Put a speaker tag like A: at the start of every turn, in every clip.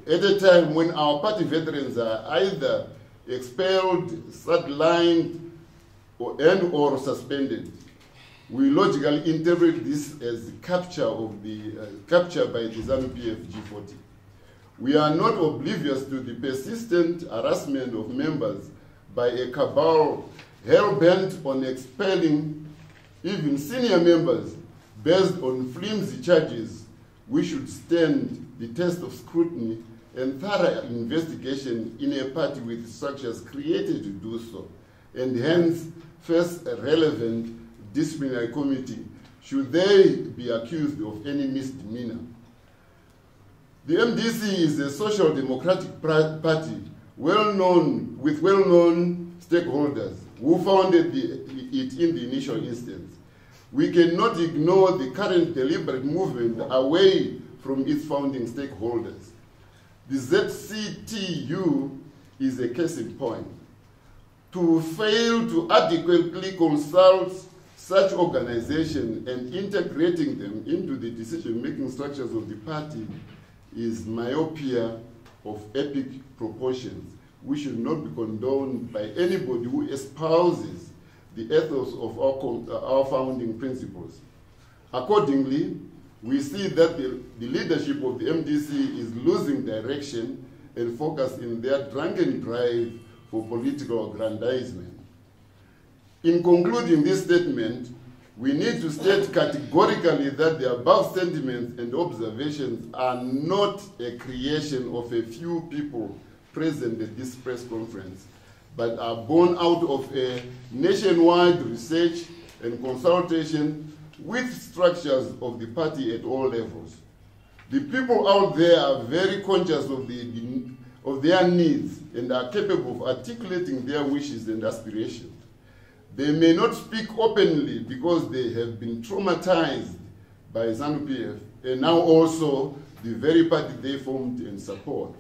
A: at a time when our party veterans are either expelled, sidelined, or suspended. We logically interpret this as capture by the Zanu-PF G40. We are not oblivious to the persistent harassment of members by a cabal hell-bent on expelling even senior members based on flimsy charges. We should stand the test of scrutiny and thorough investigation in a party with structures created to do so, and hence face a relevant disciplinary committee should they be accused of any misdemeanor. The MDC is a social democratic party with well-known stakeholders who founded it in the initial instance. We cannot ignore the current deliberate movement away from its founding stakeholders. The ZCTU is a case in point. To fail to adequately consult such organizations and integrating them into the decision-making structures of the party is myopia of epic proportions. We should not be condoned by anybody who espouses the ethos of our founding principles. Accordingly, we see that the leadership of the MDC is losing direction and focus in their drunken drive for political aggrandizement. In concluding this statement, we need to state categorically that the above sentiments and observations are not a creation of a few people present at this press conference, but are born out of a nationwide research and consultation with structures of the party at all levels. The people out there are very conscious of their needs and are capable of articulating their wishes and aspirations. They may not speak openly because they have been traumatized by Zanu-PF and now also the very party they formed and support.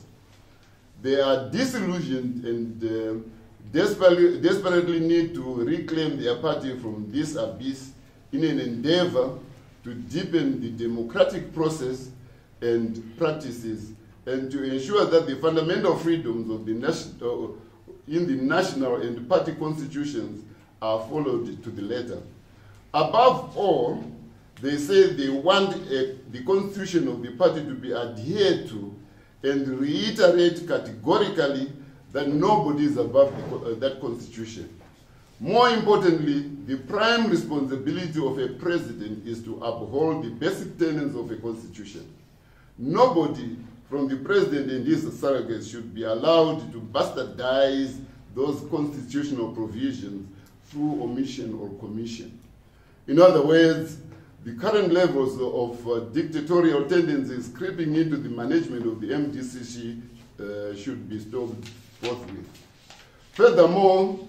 A: They are disillusioned and desperately need to reclaim their party from this abyss in an endeavor to deepen the democratic process and practices and to ensure that the fundamental freedoms of in the national and party constitutions are followed to the letter. Above all, they say they want the constitution of the party to be adhered to and reiterate categorically that nobody is above that constitution. More importantly, the prime responsibility of a president is to uphold the basic tenets of a constitution. Nobody from the president and his surrogates should be allowed to bastardize those constitutional provisions through omission or commission. In other words, the current levels of dictatorial tendencies creeping into the management of the MDC should be stopped forthwith. Furthermore,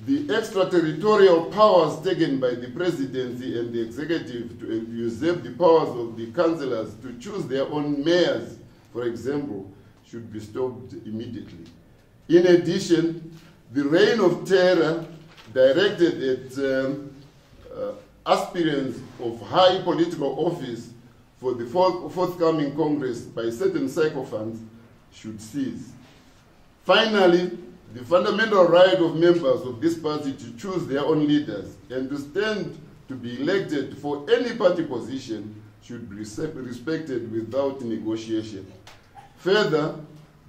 A: the extraterritorial powers taken by the presidency and the executive to usurp the powers of the councillors to choose their own mayors, for example, should be stopped immediately. In addition, the reign of terror directed at aspirants of high political office for the forthcoming Congress by certain sycophants should cease. Finally, the fundamental right of members of this party to choose their own leaders and to stand to be elected for any party position should be respected without negotiation. Further,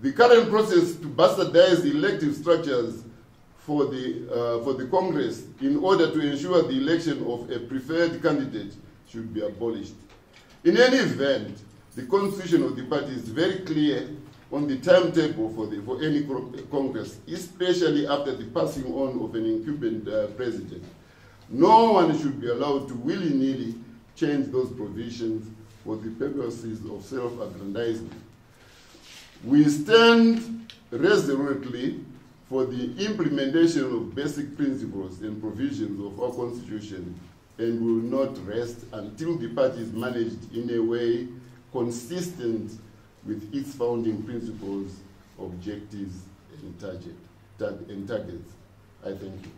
A: the current process to bastardize the elective structures for the Congress in order to ensure the election of a preferred candidate should be abolished. In any event, the constitution of the party is very clear on the timetable for any Congress, especially after the passing on of an incumbent president. No one should be allowed to willy-nilly change those provisions for the purposes of self-aggrandizement. We stand resolutely for the implementation of basic principles and provisions of our Constitution and will not rest until the party is managed in a way consistent with its founding principles, objectives, and targets. I thank you.